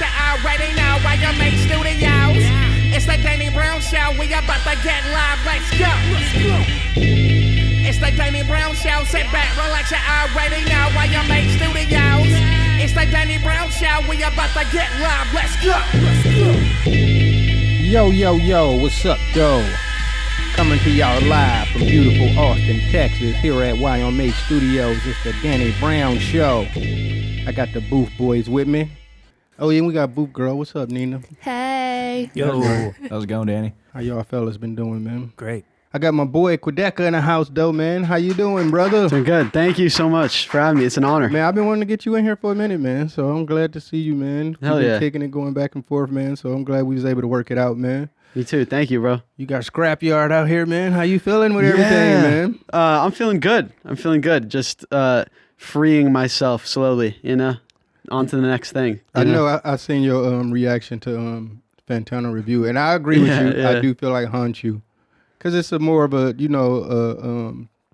relax, you already know why you make studios. It's the Danny Brown Show, we about to get live, let's go. It's the Danny Brown Show, sit back, relax, you already know why you make studios. It's the Danny Brown Show, we about to get live, let's go. Yo, what's up, though? Coming to y'all live from beautiful Austin, Texas, here at YMH Studios. It's the Danny Brown Show. I got the Booth Boys with me. Oh, yeah, we got Booth Girl. What's up, Nina? Hey. Yo. How's it going, Danny? How y'all fellas been doing, man? Great. I got my boy Quadeca in the house, though, man. How you doing, brother? Doing good. Thank you so much for having me. It's an honor. Man, I've been wanting to get you in here for a minute, man. So I'm glad to see you, man. Hell You've been yeah. kicking it, going back and forth, man. So I'm glad we was able to work it out, man. Me too. Thank you, bro. You got Scrapyard out here, man. How you feeling with everything, man? I'm feeling good. Just freeing myself slowly, on to the next thing. I know I seen your reaction to Fantano review, and I agree with you. Yeah. I do feel like Haunt because it's a more of a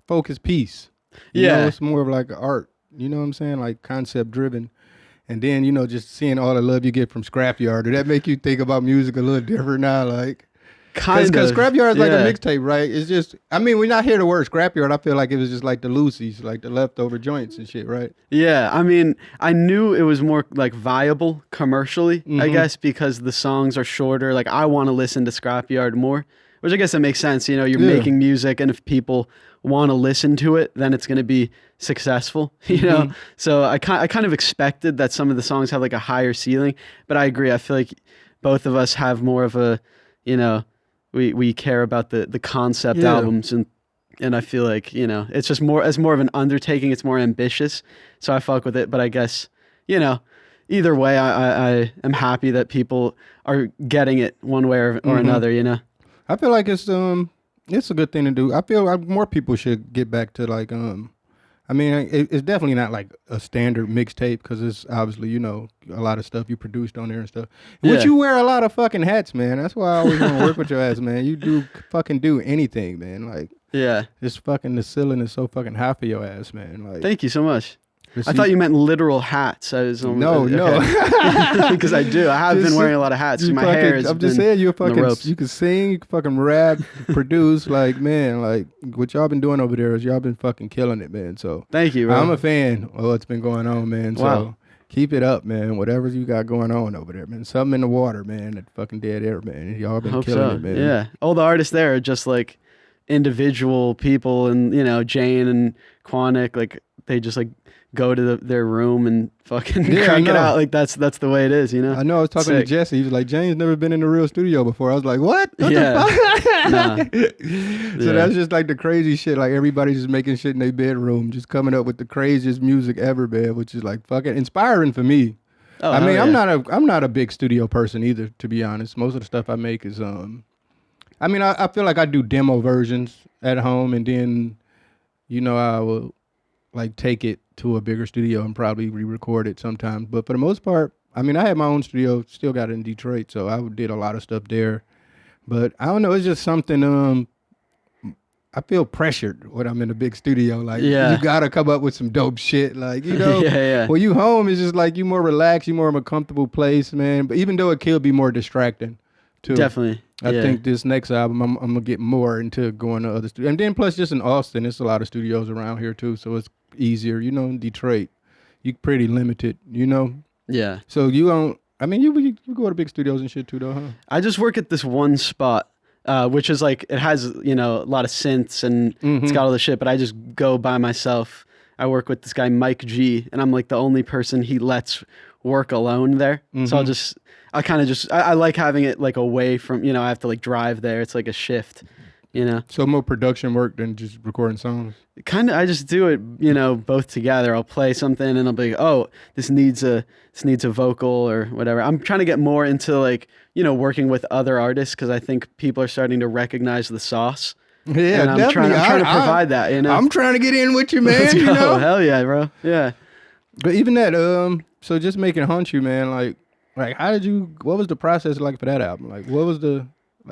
focused piece. You know, it's more of like art. You know what I'm saying? Like concept driven. And then just seeing all the love you get from Scrapyard, did that make you think about music a little different now? Like, because Scrapyard is like a mixtape, right? It's just, we're not here to work Scrapyard. I feel like it was just like the loosies, like the leftover joints and shit, right? Yeah, I knew it was more like viable commercially, I guess, because the songs are shorter. Like, I want to listen to Scrapyard more, which I guess that makes sense. You're making music, and if people want to listen to it, then it's going to be successful, So I kind of expected that some of the songs have like a higher ceiling, but I agree. I feel like both of us have more of a, we care about the concept albums, and I feel like, it's just more of an undertaking. It's more ambitious. So I fuck with it, but I guess, either way, I am happy that people are getting it one way or another, I feel like it's a good thing to do. I feel like more people should get back to like, it's definitely not like a standard mixtape because it's obviously, a lot of stuff you produced on there and stuff. Yeah. But you wear a lot of fucking hats, man. That's why I always want to work with your ass, man. You do anything, man. Like, this fucking, the ceiling is so fucking high for your ass, man. Like, thank you so much. I thought you meant literal hats. No. Because I do. I have been wearing a lot of hats. My hair is. I'm just saying, you can sing, you can fucking rap, produce. Like, man, like what y'all been doing over there is y'all been fucking killing it, man. So thank you, bro. I'm a fan of what's been going on, man. So wow. Keep it up, man. Whatever you got going on over there, man. Something in the water, man. That fucking dead air, man. Y'all been killing it, man. Yeah. All the artists there are just like individual people, and Jane and Quadeca, like they just like go to their room and fucking crank it out. Like that's the way it is, I know. I was talking to Jesse. He was like, Jane's never been in a real studio before. I was like, what? What the fuck? So that's just like the crazy shit. Like everybody's just making shit in their bedroom, just coming up with the craziest music ever, man, which is like fucking inspiring for me. Oh, I'm not a big studio person either, to be honest. Most of the stuff I make is I feel like I do demo versions at home, and then I will like take it to a bigger studio and probably re-record it sometimes. But for the most part, I had my own studio, still got it in Detroit, so I did a lot of stuff there. But I don't know, it's just something, I feel pressured when I'm in a big studio. Like, you gotta come up with some dope shit. Like, when you home, it's just like you more relaxed, you more of a comfortable place, man. But even though it could be more distracting, too. Definitely. I think this next album, I'm going to get more into going to other studios. And then plus just in Austin, there's a lot of studios around here, too, so it's easier. In Detroit, you're pretty limited, Yeah. So you don't, you go to big studios and shit, too, though, huh? I just work at this one spot, which is like, it has, a lot of synths and it's got all the shit, but I just go by myself. I work with this guy, Mike G, and I'm like the only person he lets work alone there. So I like having it like away from, I have to like drive there. It's like a shift, So more production work than just recording songs? I just do it, both together. I'll play something and I'll be like, oh, this needs a vocal or whatever. I'm trying to get more into like, working with other artists because I think people are starting to recognize the sauce. Yeah, and I'm definitely. trying to provide that, I'm trying to get in with you, man. Let's go. Hell yeah, bro. Yeah. But even that, so just making Haunt You, man, like what was the process like for that album? Like, what was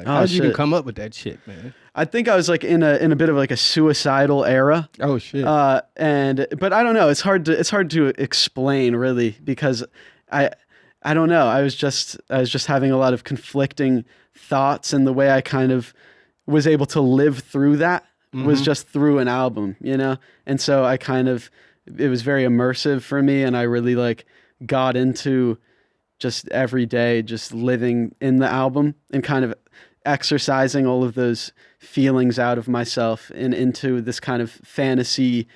how did you even come up with that shit, man? I think I was like in a bit of like a suicidal era. Oh shit. But I don't know. It's hard to explain really because I don't know. I was just having a lot of conflicting thoughts, and the way I kind of was able to live through that was just through an album, you know? And so it was very immersive for me, and I really like got into just every day, just living in the album and kind of exercising all of those feelings out of myself and into this kind of fantasy,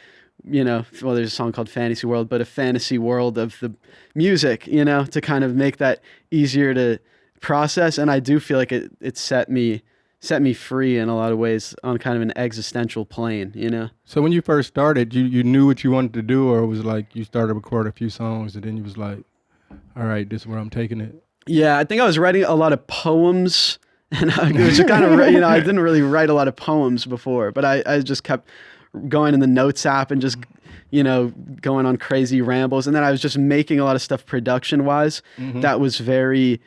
you know, well, there's a song called Fantasy World, but a fantasy world of the music, you know, to kind of make that easier to process. And I do feel like it set me free in a lot of ways on kind of an existential plane, you know? So when you first started, you knew what you wanted to do, or it was like you started recording a few songs and then you was like, all right, this is where I'm taking it? Yeah, I think I was writing a lot of poems, and it was kind of, you know, I didn't really write a lot of poems before, but I just kept going in the notes app and just, you know, going on crazy rambles. And then I was just making a lot of stuff production-wise that was very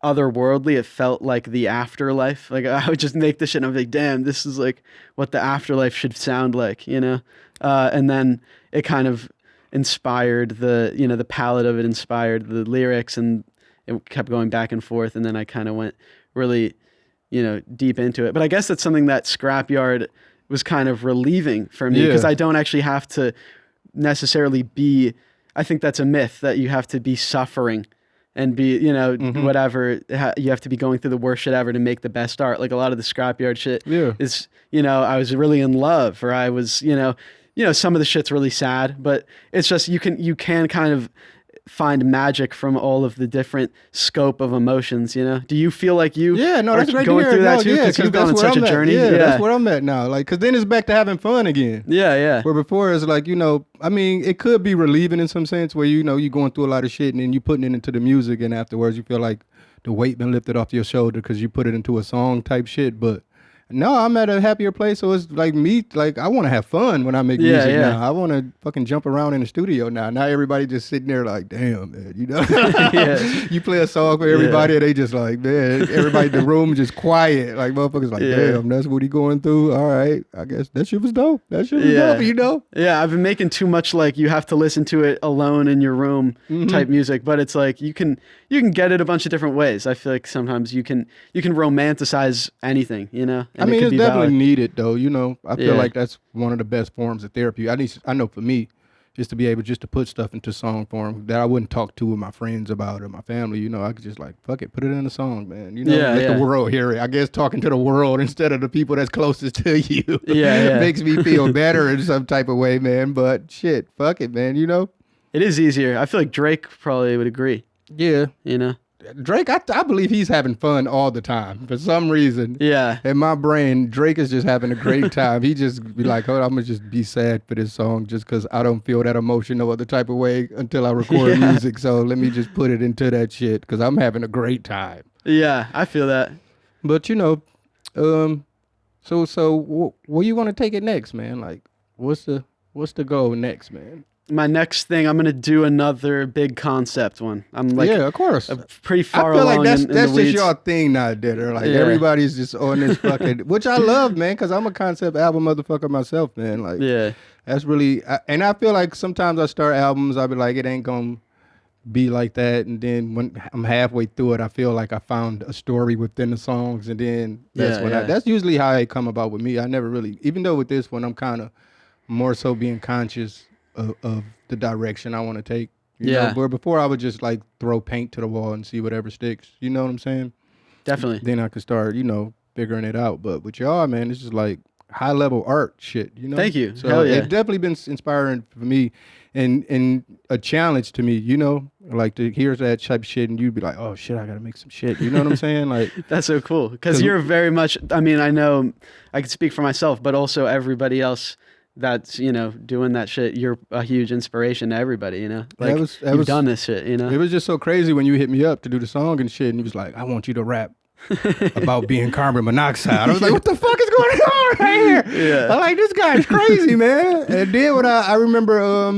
otherworldly. It felt like the afterlife. Like I would just make this shit and I'm like, damn, this is like what the afterlife should sound like, you know? And then it kind of inspired the palette of it inspired the lyrics, and it kept going back and forth. And then I kind of went really, you know, deep into it. But I guess that's something that Scrapyard was kind of relieving for me, because I don't actually have to necessarily be, I think that's a myth that you have to be suffering and be, you know, whatever, you have to be going through the worst shit ever to make the best art. Like a lot of the Scrapyard shit is, you know, I was really in love, or I was, you know, some of the shit's really sad, but it's just, you can kind of find magic from all of the different scope of emotions, you know? Do you feel like you that's are going through that too? Because you've gone on such a journey. Yeah, that's where I'm at now. Like, because then it's back to having fun again. Yeah. Where before it's like, you know, I mean, it could be relieving in some sense where, you know, you're going through a lot of shit and then you're putting it into the music, and afterwards you feel like the weight been lifted off your shoulder because you put it into a song type shit. But no, I'm at a happier place. So it's like me, like I want to have fun when I make music now. I want to fucking jump around in the studio now. Now everybody just sitting there like, damn, man, you know? You play a song for everybody and they just like, man, everybody in the room just quiet. Like motherfuckers like, damn, that's what he going through. All right, I guess that shit was dope. That shit was dope, you know? Yeah, I've been making too much like you have to listen to it alone in your room type music, but it's like you can get it a bunch of different ways. I feel like sometimes you can romanticize anything, you know? And I mean, it's definitely needed, though. You know, I feel like that's one of the best forms of therapy. I know for me, just to be able just to put stuff into song form that I wouldn't talk to with my friends about or my family. You know, I could just like, fuck it, put it in a song, man. You know, let the world hear it. I guess talking to the world instead of the people that's closest to you makes me feel better in some type of way, man. But shit, fuck it, man. You know, it is easier. I feel like Drake probably would agree. Yeah, you know. Drake, I believe he's having fun all the time for some reason. Yeah. In my brain, Drake is just having a great time. He just be like, oh, I'm going to just be sad for this song just because I don't feel that emotion no other type of way until I record music. So let me just put it into that shit because I'm having a great time. Yeah, I feel that. But, you know, so where you want to take it next, man? Like, what's the goal next, man? My next thing, I'm gonna do another big concept one. I'm like, yeah, of course, pretty far along. I feel like that's in the just weeds. your thing now, Ditter. Like everybody's just on this fucking, which I love, man, because I'm a concept album motherfucker myself, man. Like, that's really, and I feel like sometimes I start albums, I be like, it ain't gonna be like that, and then when I'm halfway through it, I feel like I found a story within the songs, and then that's usually how it come about with me. I never really, even though with this one, I'm kind of more so being conscious of the direction I want to take. You know? Where before I would just like throw paint to the wall and see whatever sticks. You know what I'm saying? Definitely. Then I could start, you know, figuring it out. But with y'all, man, it's just like high level art shit. You know? Thank you. So Hell yeah. It's definitely been inspiring for me and a challenge to me. You know, like to hear that type of shit and you'd be like, oh shit, I gotta make some shit. You know what I'm saying? Like that's so cool because you're very much. I mean, I know I can speak for myself, but also everybody else that's, you know, doing that shit, you're a huge inspiration to everybody, you know? Like, you've done this shit, you know? It was just so crazy when you hit me up to do the song and shit, and he was like, I want you to rap about being carbon monoxide. I was like, what the fuck is going on right here? Yeah. I'm like, this guy's crazy, man. And then when I remember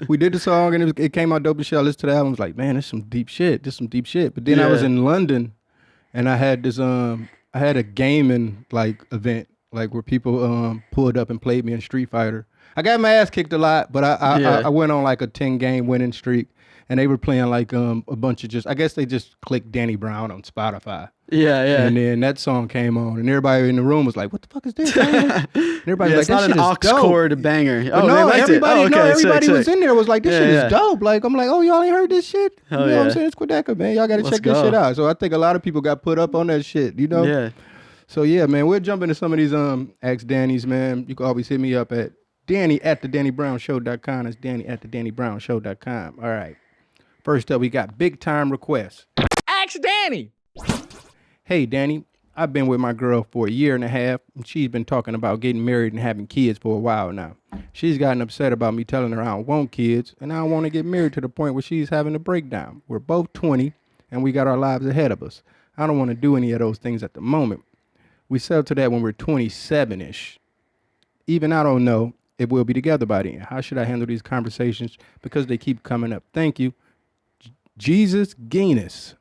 we did the song, and it came out dope as shit. I listened to the album, I was like, man, this some deep shit. But then I was in London, and I had this, I had a gaming, like, event, like where people pulled up and played me in Street Fighter. I got my ass kicked a lot, but I went on like a 10-game winning streak, and they were playing like a bunch of I guess they just clicked Danny Brown on Spotify. Yeah, yeah. And then that song came on, and everybody in the room was like, "What the fuck is this?" And everybody was it's like, not "That an shit is aux dope." chord banger. But no, everybody was in there was like, "This shit is dope." Like, I'm like, "Oh, y'all ain't heard this shit?" You know what I'm saying? It's Quadeca, man. Y'all got to check this shit out. So I think a lot of people got put up on that shit. You know? Yeah. So yeah, man, we'll jump into some of these Ask Danny's, man. You can always hit me up at Danny@theDannyBrownShow.com. That's Danny@theDannyBrownShow.com. All right. First up, we got big time requests. Ask Danny. Hey, Danny, I've been with my girl for a year and a half, and she's been talking about getting married and having kids for a while now. She's gotten upset about me telling her I don't want kids, and I don't want to get married to the point where she's having a breakdown. We're both 20, and we got our lives ahead of us. I don't want to do any of those things at the moment. We settle to that when we're 27-ish. Even I don't know if we'll be together by then. How should I handle these conversations? Because they keep coming up. Thank you. Jesus Guinness.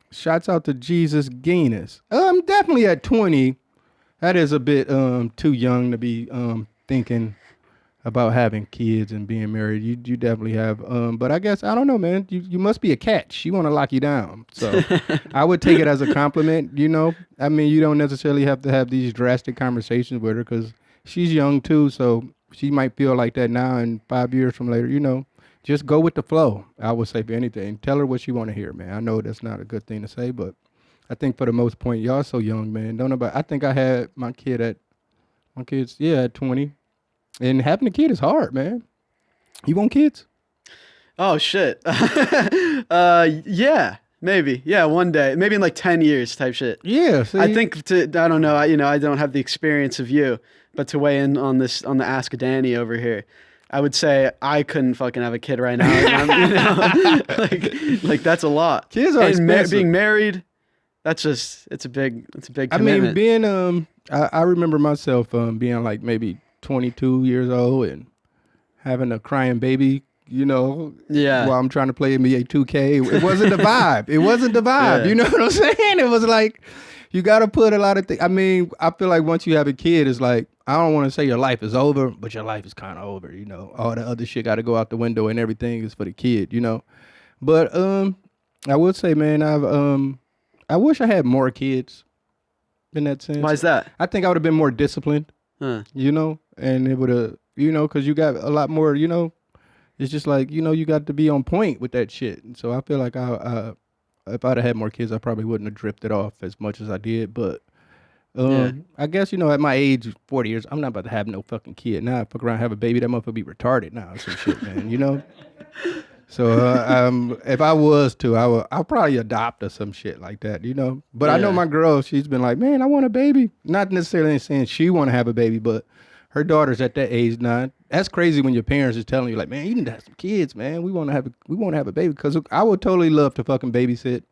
Shouts out to Jesus Guinness. Definitely at 20, that is a bit too young to be thinking about having kids and being married. You definitely have. But I guess, I don't know, man. You must be a catch. She want to lock you down. So I would take it as a compliment, you know. I mean, you don't necessarily have to have these drastic conversations with her because she's young too. So she might feel like that now, and 5 years from later, you know. Just go with the flow, I would say, for anything. Tell her what she want to hear, man. I know that's not a good thing to say, but I think for the most part, y'all so young, man. I think I had my kids at 20. And having a kid is hard, man. You want kids? Oh, shit. Yeah, maybe. Yeah, one day. Maybe in like 10 years type shit. Yeah. See? I think I don't know. I don't have the experience of you, but to weigh in on the Ask Danny over here, I would say I couldn't fucking have a kid right now. Like that's a lot. Kids are expensive. Being married, it's a big commitment. I mean, being I remember myself being like maybe 22 years old and having a crying baby, you know, while I'm trying to play NBA 2K. It wasn't the vibe. It wasn't the vibe. Yeah. You know what I'm saying? It was like, you got to put a lot of things. I mean, I feel like once you have a kid, it's like, I don't want to say your life is over, but your life is kind of over, you know. All the other shit got to go out the window and everything is for the kid, you know. But I would say, man, I wish I had more kids in that sense. Why is that? I think I would have been more disciplined, you know, and it would have, you know, because you got a lot more, you know. It's just like, you know, you got to be on point with that shit. And so I feel like if I'd have had more kids, I probably wouldn't have drifted off as much as I did, but I guess, you know, at my age, 40 years, I'm not about to have no fucking kid. Now, I fuck around and have a baby, that motherfucker be retarded now or some shit, man, you know? So if I was to, I'll probably adopt or some shit like that, you know? But I know my girl, she's been like, man, I want a baby. Not necessarily saying she want to have a baby, but her daughter's at that age now. That's crazy when your parents is telling you like, man, you need to have some kids, man. We want to have a baby. Because I would totally love to fucking babysit.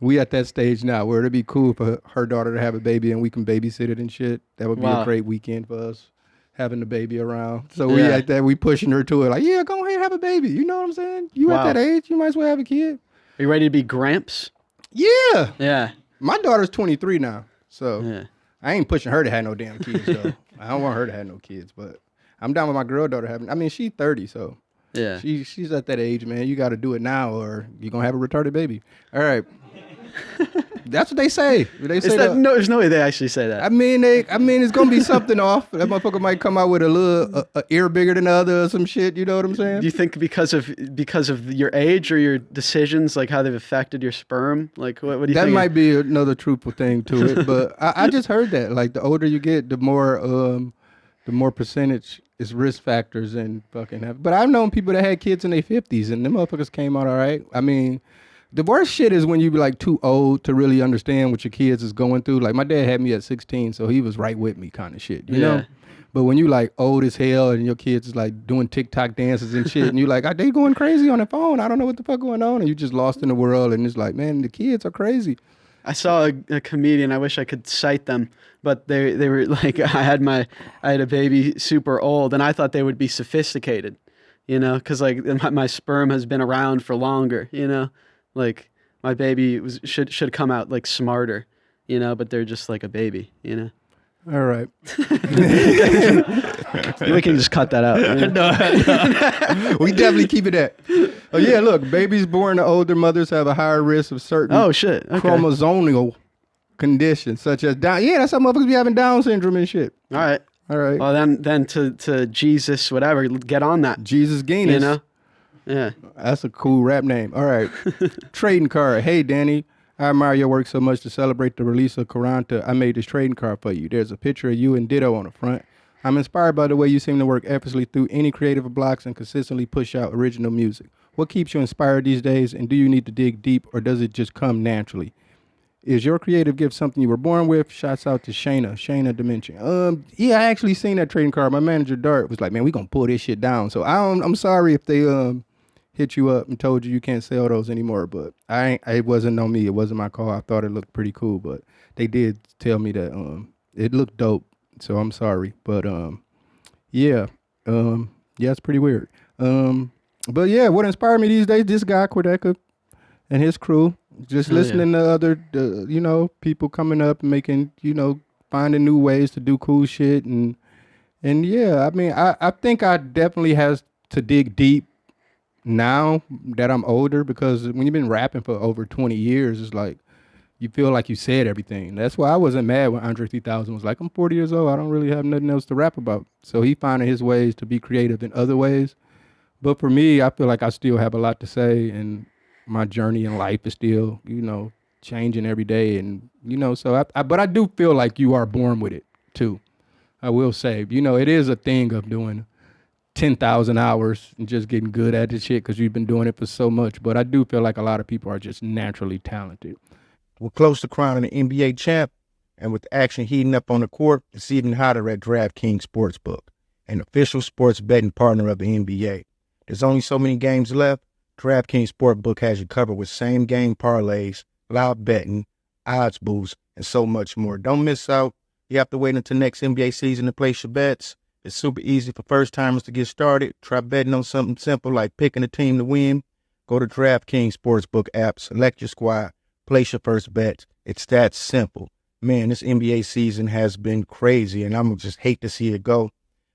We at that stage now where it'd be cool for her daughter to have a baby and we can babysit it and shit. That would be a great weekend for us, having the baby around. So we at that, we pushing her to it like, yeah, go ahead, have a baby. You know what I'm saying? You at that age, you might as well have a kid. Are you ready to be gramps? Yeah. Yeah. My daughter's 23 now, so I ain't pushing her to have no damn kids though. I don't want her to have no kids, but I'm down with my girl daughter having. I mean, she's 30, so yeah, she's at that age, man. You got to do it now, or you're gonna have a retarded baby. All right. That's what they say. They say that. No, there's no way they actually say that. I mean, it's gonna be something off. That motherfucker might come out with a little ear bigger than the other or some shit. You know what I'm saying? Do you think because of your age or your decisions, like how they've affected your sperm? Like what do you think? That might be another truthful thing to it. But I just heard that like the older you get, the more percentage is risk factors and fucking have. But I've known people that had kids in their 50s and them motherfuckers came out all right. I mean. The worst shit is when you be like too old to really understand what your kids is going through. Like my dad had me at 16, so he was right with me kind of shit, you know? But when you like old as hell and your kids is like doing TikTok dances and shit and you like, are they going crazy on the phone? I don't know what the fuck going on. And you just lost in the world and it's like, man, the kids are crazy. I saw a comedian, I wish I could cite them, but they were like, I had a baby super old and I thought they would be sophisticated, you know? Because like my sperm has been around for longer, you know? Like my baby should come out like smarter, you know, but they're just like a baby, you know. All right. We can just cut that out. No. We definitely keep it at. Oh yeah, look, babies born to older mothers have a higher risk of certain chromosomal conditions such as Down. Yeah, that's how motherfuckers be having Down syndrome and shit. All right. Well, then to Jesus, whatever, get on that. Jesus Guinness. You know? Yeah. That's a cool rap name. All right. Trading card. Hey, Danny. I admire your work so much. To celebrate the release of Karanta, I made this trading card for you. There's a picture of you and Ditto on the front. I'm inspired by the way you seem to work effortlessly through any creative blocks and consistently push out original music. What keeps you inspired these days, and do you need to dig deep, or does it just come naturally? Is your creative gift something you were born with? Shouts out to Shayna Dimension. Yeah, I actually seen that trading card. My manager Dart was like, man, we gonna pull this shit down. So I'm sorry if they hit you up and told you can't sell those anymore, but it wasn't on me. It wasn't my call. I thought it looked pretty cool, but they did tell me that it looked dope. So I'm sorry, but yeah, it's pretty weird. But yeah, what inspired me these days? This guy Quadeca and his crew. Just listening to other, people coming up and making, finding new ways to do cool shit, and yeah, I mean, I think I definitely has to dig deep now that I'm older, because when you've been rapping for over 20 years, it's like you feel like you said everything. That's why I wasn't mad when Andre 3000 was like, I'm 40 years old, I don't really have nothing else to rap about. So he finding his ways to be creative in other ways. But for me, I feel like I still have a lot to say, and my journey in life is still, changing every day. And, so but I do feel like you are born with it too. I will say, it is a thing of doing 10,000 hours and just getting good at this shit because you've been doing it for so much. But I do feel like a lot of people are just naturally talented. We're close to crowning an NBA champ, and with action heating up on the court, it's even hotter at DraftKings Sportsbook, an official sports betting partner of the NBA. There's only so many games left. DraftKings Sportsbook has you covered with same-game parlays, live betting, odds boosts, and so much more. Don't miss out. You have to wait until next NBA season to place your bets. It's super easy for first-timers to get started. Try betting on something simple like picking a team to win. Go to DraftKings Sportsbook app, select your squad, place your first bet. It's that simple. Man, this NBA season has been crazy, and I'm just hate to see it go.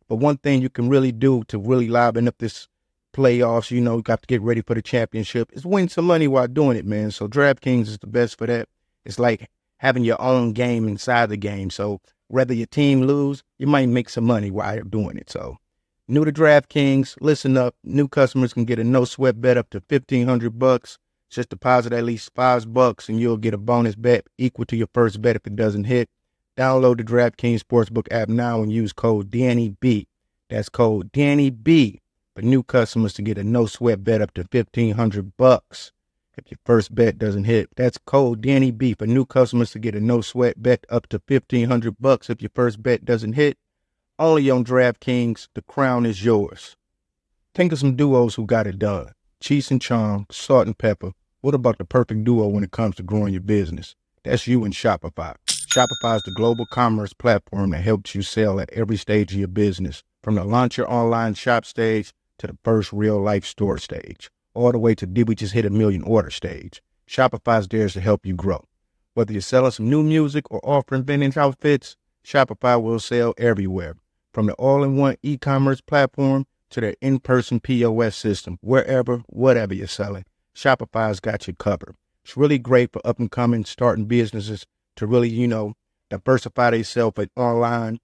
But one thing you can really do to really liven up this playoffs, you got to get ready for the championship, is win some money while doing it, man. So DraftKings is the best for that. It's like having your own game inside the game. So whether your team lose, you might make some money while you're doing it. So new to DraftKings, listen up. New customers can get a no sweat bet up to $1,500. Just deposit at least $5 and you'll get a bonus bet equal to your first bet if it doesn't hit. Download the DraftKings Sportsbook app now and use code DannyB. That's code DannyB for new customers to get a no sweat bet up to $1,500 if your first bet doesn't hit. That's code DannyB for new customers to get a no sweat bet up to $1,500 if your first bet doesn't hit. Only on DraftKings, the crown is yours. Think of some duos who got it done. Cheese and Chong, Salt and Pepper. What about the perfect duo when it comes to growing your business? That's you and Shopify. Shopify is the global commerce platform that helps you sell at every stage of your business, from the launch your online shop stage to the first real life store stage, all the way to did we just hit 1 million order stage. Shopify is there to help you grow. Whether you're selling some new music or offering vintage outfits, Shopify will sell everywhere. From the all-in-one e-commerce platform to their in-person POS system, wherever, whatever you're selling, Shopify's got you covered. It's really great for up-and-coming, starting businesses to really, diversify themselves online,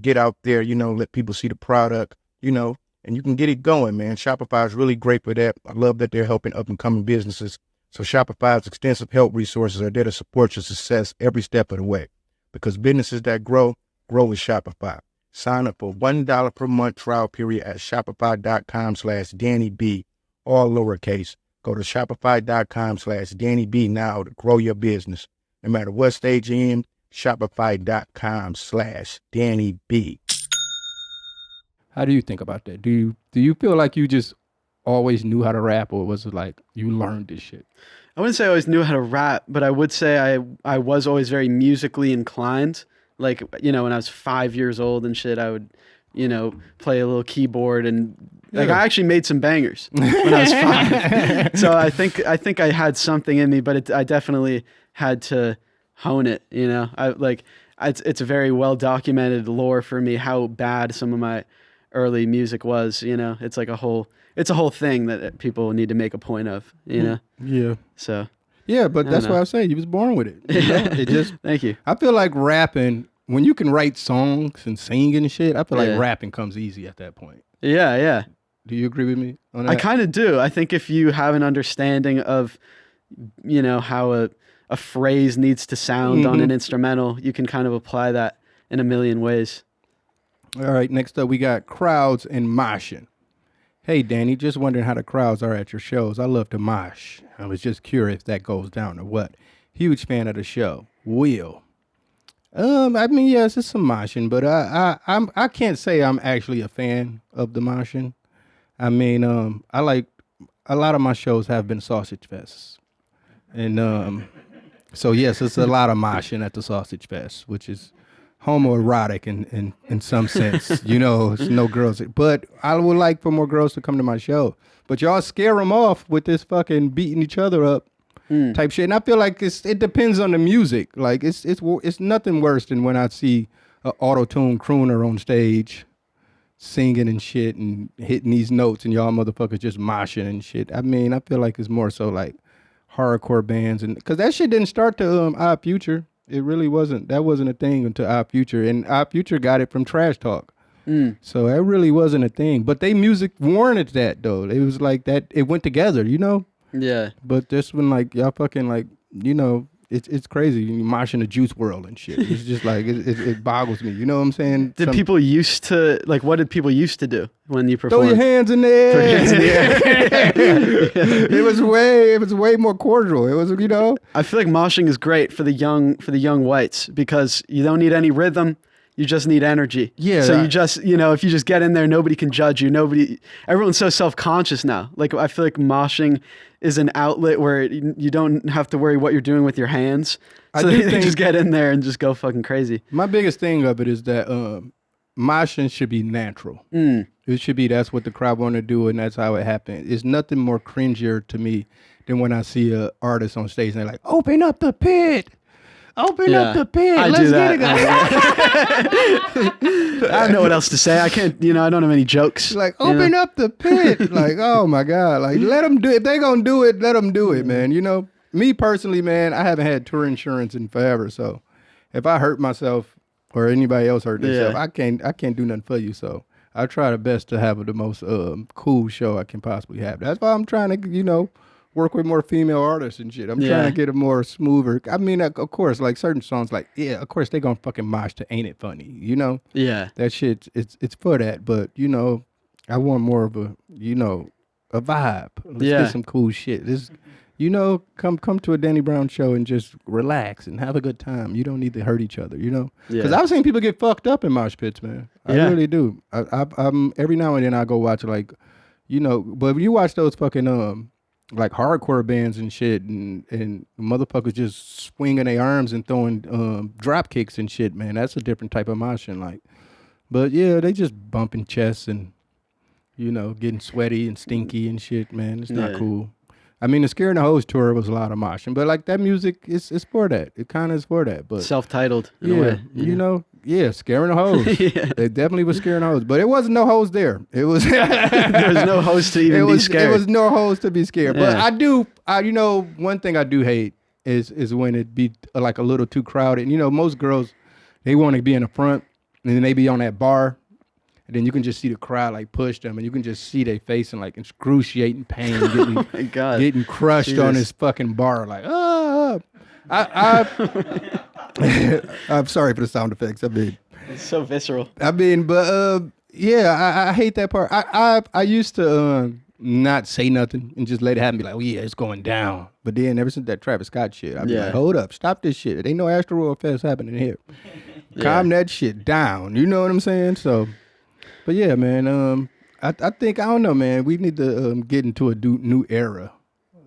get out there, let people see the product, and you can get it going, man. Shopify is really great for that. I love that they're helping up-and-coming businesses. So Shopify's extensive help resources are there to support your success every step of the way. Because businesses that grow with Shopify. Sign up for $1 per month trial period at shopify.com/DannyB, all lowercase. Go to shopify.com/DannyB now to grow your business. No matter what stage you're in, shopify.com/DannyB. How do you think about that? Do you feel like you just always knew how to rap, or was it like you learned this shit? I wouldn't say I always knew how to rap, but I would say I was always very musically inclined. Like, when I was 5 years old and shit, I would, play a little keyboard and I actually made some bangers when I was 5. So I think I had something in me, but I definitely had to hone it. it's a very well documented lore for me how bad some of my early music was. You know, it's like a whole thing that people need to make a point of. You know. Yeah. So. Yeah, but that's why I say you was born with it. You know? It just. Thank you. I feel like rapping, when you can write songs and sing and shit, I feel like rapping comes easy at that point. Yeah, yeah. Do you agree with me on that? I kind of do. I think if you have an understanding of, you know, how a phrase needs to sound on an instrumental, you can kind of apply that in a million ways. All right, next up we got crowds and moshing. Hey, Danny, just wondering how the crowds are at your shows. I love to mosh. I was just curious if that goes down or what. Huge fan of the show. Will. I mean, yes, it's some moshing, but I can't say I'm actually a fan of the moshing. I mean, I like a lot of my shows have been sausage fests, and so yes, it's a lot of moshing at the sausage fest, which is homoerotic in some sense. You know, it's no girls, but I would like for more girls to come to my show. But y'all scare them off with this fucking beating each other up type shit, and I feel like it depends on the music. Like it's nothing worse than when I see an auto-tune crooner on stage singing and shit and hitting these notes and y'all motherfuckers just moshing and shit. I mean, I feel like it's more so like hardcore bands, and because that shit didn't start to Odd Future. It really wasn't. That wasn't a thing until Odd Future, and Odd Future got it from Trash Talk. So that really wasn't a thing. But they music warranted that though. It was like that. It went together, you know. Yeah. But this one, like y'all fucking like, you know, it's crazy. You moshing the Juice World and shit. It's just like it boggles me. You know what I'm saying? Did people used to like? What did people used to do when you performed? Throw your hands in the air. Throw your hands in the air. It was way more cordial. It was, you know. I feel like moshing is great for the young whites because you don't need any rhythm. You just need energy. Yeah. So you just, you know, if you just get in there, nobody can judge you. Everyone's so self-conscious now. Like, I feel like moshing is an outlet where you don't have to worry what you're doing with your hands. So they just get in there and just go fucking crazy. My biggest thing of it is that moshing should be natural. It should be, that's what the crowd want to do, and that's how it happened. It's nothing more cringier to me than when I see an artist on stage and they're like, open up the pit. Open up the pit. Let's get it going. I don't know what else to say. I can't, you know, I don't have any jokes. Like, open up the pit. Like, oh my God. Like, let them do it. If they're going to do it, let them do it, man. You know, me personally, man, I haven't had tour insurance in forever. So if I hurt myself or anybody else hurt themselves, I can't do nothing for you. So I try the best to have the most cool show I can possibly have. That's why I'm trying to, you know, work with more female artists and shit. I'm trying to get a more smoother. I mean, of course, like certain songs, like, yeah, of course they gonna fucking mosh to Ain't It Funny, you know? Yeah. That shit, it's for that. But, you know, I want more of a, you know, a vibe. Let's get some cool shit. This, you know, come to a Danny Brown show and just relax and have a good time. You don't need to hurt each other, you know? Because I've seen people get fucked up in mosh pits, man. I really do. I'm every now and then I go watch, like, you know, but if you watch those fucking, like hardcore bands and shit, and motherfuckers just swinging their arms and throwing drop kicks and shit, man. That's a different type of motion, like. But yeah, they just bumping chests and, you know, getting sweaty and stinky and shit, man. It's not cool. I mean, the Scaring the Hose tour was a lot of moshing, but like that music is for that. It kind of is for that. But self-titled in a way. You know, Scaring the Hose. It definitely was Scaring the Hose, but it wasn't no hose there. It was there was no hose to even be scared. It was no hose to be scared. But you know, one thing I do hate is when it be like a little too crowded. And, you know, most girls, they want to be in the front, and then they be on that bar. And then you can just see the crowd like push them, and you can just see they face in like excruciating pain, getting crushed on this fucking bar. Like, I'm sorry for the sound effects. I mean, it's so visceral. I mean, but I hate that part. I used to not say nothing and just let it happen. Be like, oh yeah, it's going down. But then ever since that Travis Scott shit, I'd be like, hold up, stop this shit. It ain't no Astro Fest happening here. Calm that shit down. You know what I'm saying? So. But yeah, man, I think, I don't know, man, we need to get into a new era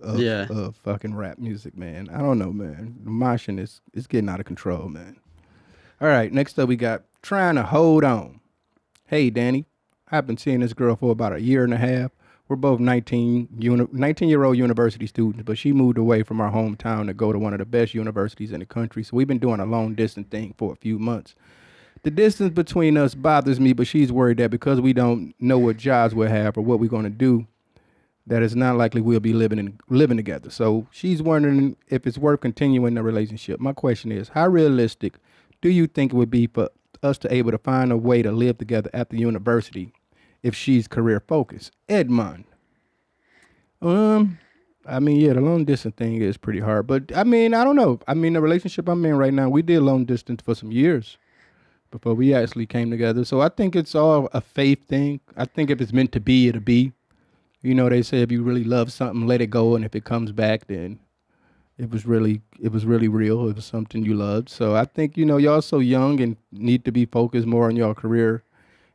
of fucking rap music, man. I don't know, man. The moshing is getting out of control, man. All right, next up we got Trying to Hold On. Hey, Danny, I've been seeing this girl for about a year and a half. we're both 19-year-old university students, but she moved away from our hometown to go to one of the best universities in the country. So we've been doing a long distance thing for a few months. The distance between us bothers me, but she's worried that because we don't know what jobs we'll have or what we're going to do, that it's not likely we'll be living together. So she's wondering if it's worth continuing the relationship. My question is, how realistic do you think it would be for us to able to find a way to live together after university if she's career focused? Edmond. I mean, yeah, the long distance thing is pretty hard, but I mean, I don't know. I mean, the relationship I'm in right now, we did long distance for some years before we actually came together. So I think it's all a faith thing. I think if it's meant to be, it'll be. You know, they say if you really love something, let it go, and if it comes back, then it was really real. It was something you loved. So I think, you know, y'all so young and need to be focused more on your career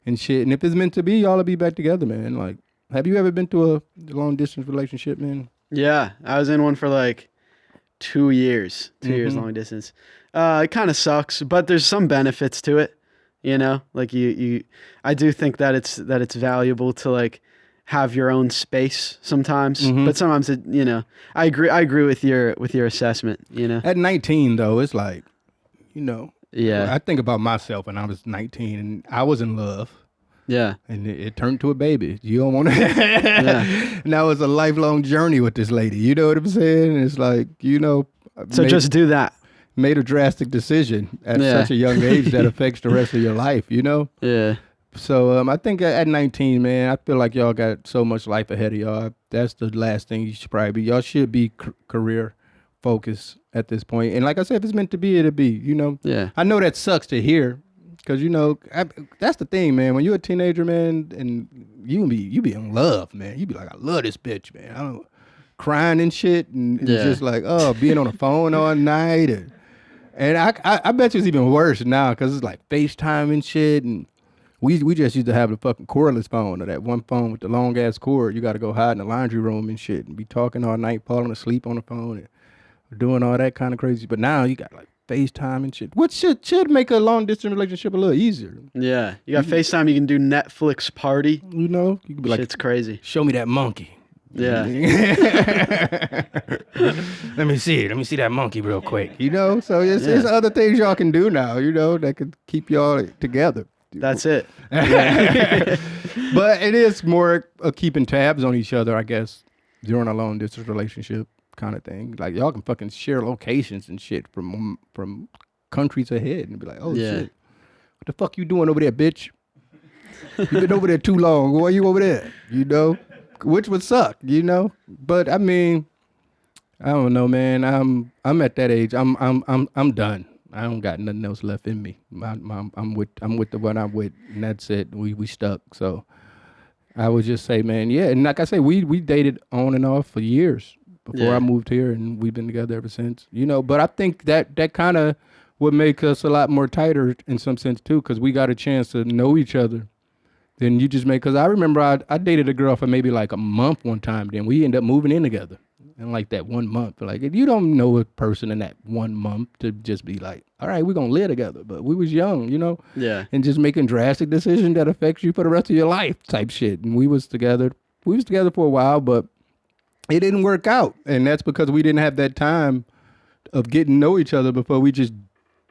and shit. And if it's meant to be, y'all will be back together, man. Like, have you ever been to a long distance relationship, man? Yeah, I was in one for like 2 years. 2 years long distance. It kind of sucks, but there's some benefits to it. You know, like I do think that it's valuable to like have your own space sometimes, but sometimes it, you know, I agree with your assessment, you know. At 19 though, it's like, you know, yeah, I think about myself when I was 19 and I was in love. Yeah. And it turned to a baby. You don't want to. Yeah. Now it's a lifelong journey with this lady. You know what I'm saying? It's like, you know. So just do that. Made a drastic decision at such a young age that affects the rest of your life, you know? Yeah. So I think at 19, man, I feel like y'all got so much life ahead of y'all. That's the last thing you should probably be. Y'all should be career focused at this point. And like I said, if it's meant to be, it'll be, you know? Yeah. I know that sucks to hear because, you know, that's the thing, man. When you're a teenager, man, and you be in love, man. You be like, I love this bitch, man. I don't crying and shit and just like, oh, being on the phone all night. And I bet you it's even worse now because it's like FaceTime and shit. And we just used to have the fucking cordless phone or that one phone with the long ass cord. You got to go hide in the laundry room and shit and be talking all night, falling asleep on the phone and doing all that kind of crazy. But now you got like FaceTime and shit, which should make a long distance relationship a little easier. Yeah, you got FaceTime. You can do Netflix party. You know, you can be like, shit's crazy. Show me that monkey. Yeah. Let me see that monkey real quick. You know, so it's other things y'all can do now, you know, that could keep y'all together. That's it. But it is more keeping tabs on each other, I guess, during a long distance relationship kind of thing. Like y'all can fucking share locations and shit from countries ahead and be like, oh shit, what the fuck you doing over there, bitch? You been over there too long. Why you over there? You know? Which would suck, you know. But I mean, I don't know, man. I'm at that age. I'm done. I don't got nothing else left in me. I'm with the one I'm with, and that's it. We stuck. So I would just say, man, yeah. And like I say, we dated on and off for years before I moved here, and we've been together ever since. You know. But I think that kind of would make us a lot more tighter in some sense too, because we got a chance to know each other. Then you just make, because I remember I dated a girl for maybe like a month one time. Then we ended up moving in together in like that 1 month. Like if you don't know a person in that 1 month to just be like, all right, we're going to live together. But we was young, you know? Yeah. And just making drastic decisions that affects you for the rest of your life type shit. And we was together for a while, but it didn't work out. And that's because we didn't have that time of getting to know each other before we just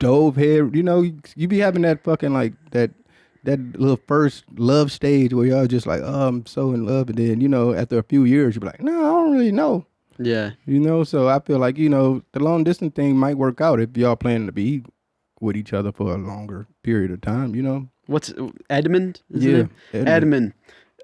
dove head. You know, you be having that fucking like that little first love stage where y'all just like, oh, I'm so in love. And then, you know, after a few years, you be like, no, I don't really know. Yeah. You know, so I feel like, you know, the long distance thing might work out if y'all planning to be with each other for a longer period of time, you know? What's Edmund? Yeah. Edmund.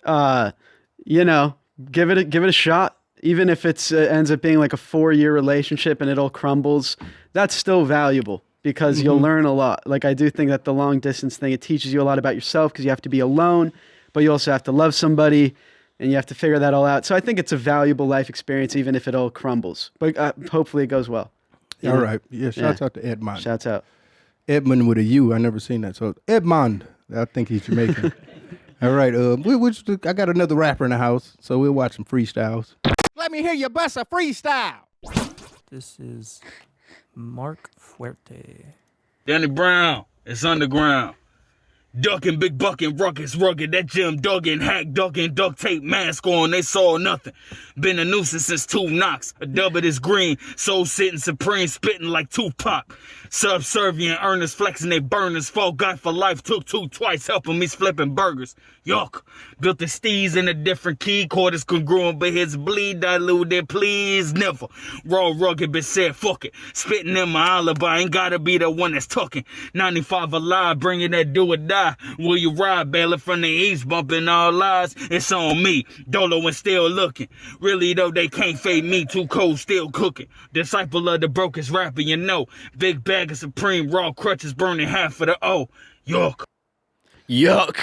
You know, give it a shot. Even if it's ends up being like a 4-year relationship and it all crumbles, that's still valuable. Because you'll learn a lot. Like I do think that the long distance thing, it teaches you a lot about yourself because you have to be alone, but you also have to love somebody and you have to figure that all out. So I think it's a valuable life experience, even if it all crumbles. But hopefully it goes well. All right. Yeah. Shouts out to Edmond. Shouts out. Edmond with a U. I never seen that. So Edmond. I think he's Jamaican. All right. I got another rapper in the house, so we'll watch some freestyles. Let me hear you bust a freestyle. This is Mark Fuerte. Danny Brown, it's underground. Ducking, big bucking, ruckus, rugged, that Jim Duggan, hack, ducking, duct tape, mask on, they saw nothing. Been a nuisance since 2 knocks, a dub of this green, soul sitting supreme, spitting like Tupac. Subservient earners, flexing they burners, fall guy for life, took 2 twice, helping me flipping burgers. Yuck, built the steez in a different key, quarters congruent, but his bleed diluted, please never. Raw rugged, but said fuck it, spitting in my alibi, ain't gotta be the one that's tucking. 95 alive, bringing that do or die. Will you ride, bailiff from the east, bumping all lies? It's on me, Dolo and still looking. Really though, they can't fade me, too cold, still cooking. Disciple of the brokest rapper, you know. Big bag of supreme, raw crutches burning half of the O. Yuck. Yuck.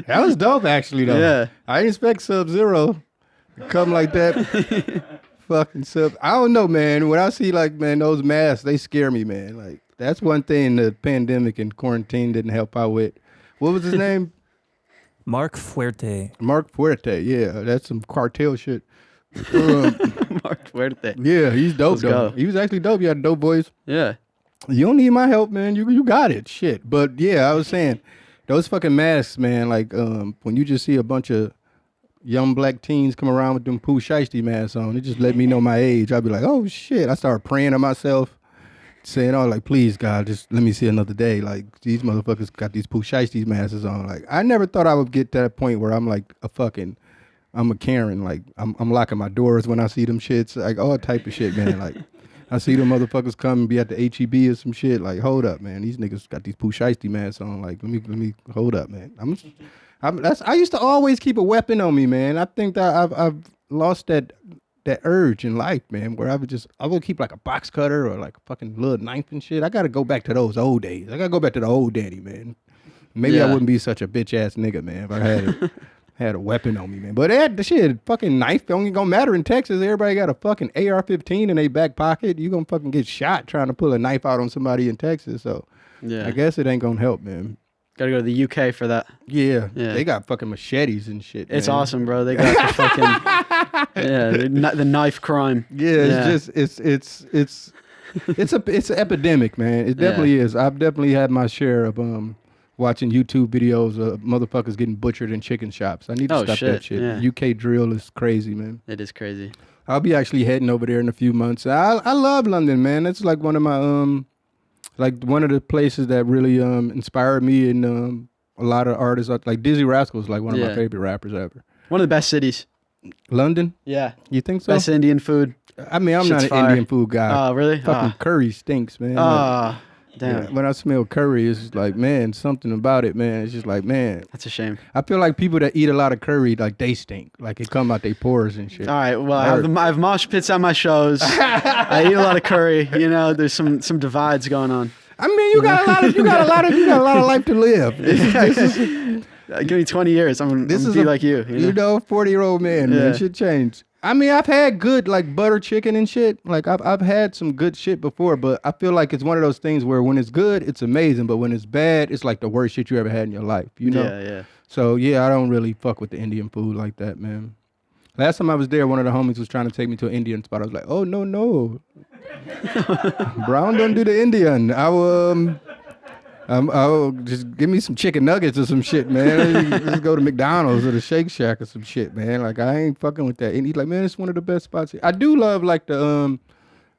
That was dope, actually, though. Yeah. I didn't expect Sub-Zero to come like that. Fucking Sub. I don't know, man. When I see, like, man, those masks, they scare me, man. Like, that's one thing the pandemic and quarantine didn't help out with. What was his name? Mark Fuerte. Mark Fuerte. Yeah, that's some cartel shit. Mark Fuerte. Yeah, he's dope, Let's though. go. He was actually dope. He had a dope voice. Yeah. You don't need my help, man. You got it. Shit. But yeah, I was saying, those fucking masks, man, like when you just see a bunch of young black teens come around with them Pooh Shiesty masks on, it just let me know my age. I'd be like, oh shit. I started praying to myself, saying, oh, like, please God, just let me see another day. Like, these motherfuckers got these Pooh Shiesty masks on. Like, I never thought I would get to that point where I'm like I'm a Karen. Like, I'm locking my doors when I see them shits. Like, all type of shit, man. Like, I see them motherfuckers come and be at the HEB or some shit. Like, hold up, man. These niggas got these Pooh Shiesty masks on. Like, let me hold up, man. I used to always keep a weapon on me, man. I think that I've lost that urge in life, man, where I would keep like a box cutter or like a fucking little knife and shit. I got to go back to those old days. I got to go back to the old daddy, man. Maybe I wouldn't be such a bitch ass nigga, man, if I had a weapon on me, man. But the shit, fucking knife only gonna matter in Texas. Everybody got a fucking AR-15 in their back pocket. You gonna fucking get shot trying to pull a knife out on somebody in Texas. So Yeah. I guess it ain't gonna help, man. Gotta go to the UK for that. Yeah. Yeah. They got fucking machetes and shit. It's man. awesome, bro. They got the fucking the knife crime. Yeah, it's an epidemic, man. It definitely is. I've definitely had my share of watching YouTube videos of motherfuckers getting butchered in chicken shops. I need to stop that shit. Yeah. UK drill is crazy, man. It is crazy. I'll be actually heading over there in a few months. I love London, man. It's like one of my like one of the places that really inspired me, and a lot of artists like Dizzy Rascal's like one of my favorite rappers ever. One of the best cities. London? Yeah. You think so? Best Indian food. I mean, I'm not an Indian food guy. Oh, really? Fucking curry stinks, man. Oh, damn. Yeah, when I smell curry, it's just like, man, something about it, man. It's just like, man. That's a shame. I feel like people that eat a lot of curry, like they stink. Like it come out their pores and shit. All right. Well, I have mosh pits at my shows. I eat a lot of curry. You know, there's some divides going on. I mean, you got a lot of life to live. Give me 20 years. I'm gonna be like you. You know, 40-year-old man, man. Shit changed. I mean, I've had good like butter chicken and shit. Like I've had some good shit before, but I feel like it's one of those things where when it's good, it's amazing, but when it's bad, it's like the worst shit you ever had in your life. You know? Yeah. So yeah, I don't really fuck with the Indian food like that, man. Last time I was there, one of the homies was trying to take me to an Indian spot. I was like, oh no. Brown don't do the Indian. I'll just give me some chicken nuggets or some shit, man. Let's go to McDonald's or the Shake Shack or some shit, man. Like I ain't fucking with that. And he's like, man, it's one of the best spots here. I do love like the